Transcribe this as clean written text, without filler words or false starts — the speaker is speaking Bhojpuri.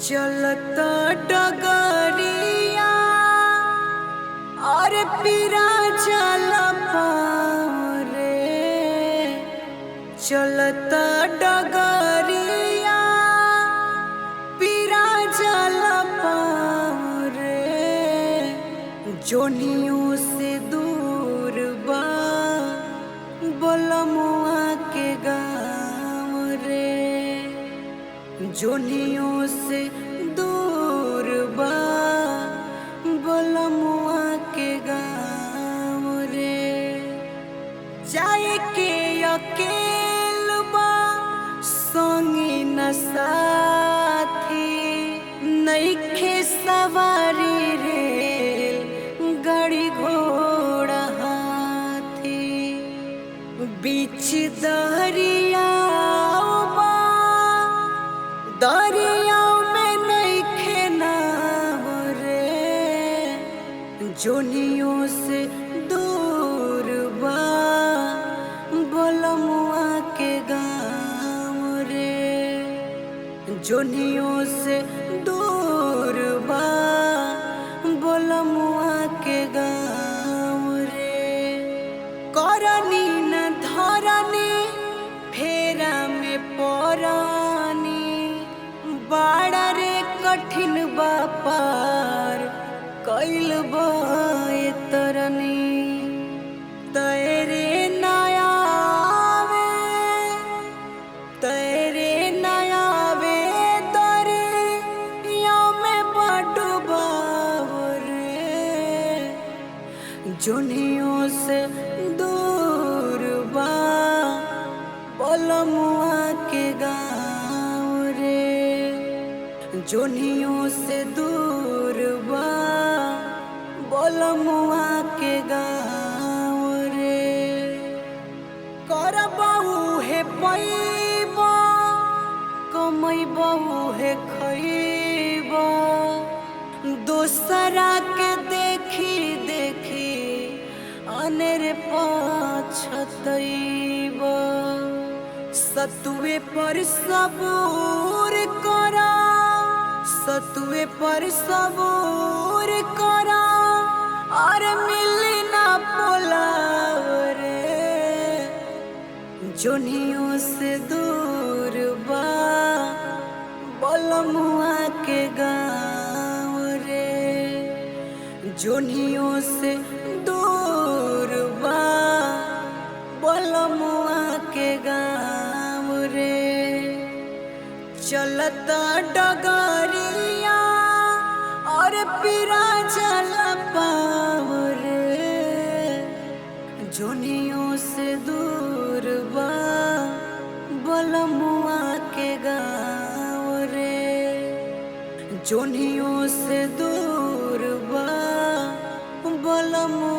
चलता डगरिया और पीरा चल रे। चलता डगरिया पीरा चल रे। जोनियों से दूर बा बोलमुआ के गाँव रे। जोनियों से दूर बा बोलमुआ के गाँव रे। जाए के अकेल बा संगी न साथी नइखे सवारी रे गाड़ी घोड़ा हाथी। बीच दरिया दरियाओं में नइखे नाव रे। जोनियों से दूर बा बोलमुआ के गाँव रे। जोनियों से दूर बा बोलमुआ के गाँव रे। करनी न धरनी फेरा में परानी बाड़ा रे कठिन बापार कैल बाए तरनी। तेरे नयावे तरे या में बडुबा रे। जोनियों से दूर बा बोलमुआ के गाँव रे। जोनियों से दूर बा बोलमुआ के गाँव रे। करबहु हे पैबा कमैबहु हे खैबा दोसरा के देखी देखी अनेरे पछतैबा। सतुए पर सबूर करा सतुए पर सबूर करा और मिली ना पोलाव रे। जोनियों से दूर बा बोलमुआ के गाँव रे। जोनियों से दूर बा बोलमुआ के गाँव रे। चलता डगरिया और पीरा चल रे। जोनियों से दूर बा बोलमुआ के गाँव रे। जोनियों से दूर बा बोलमुआ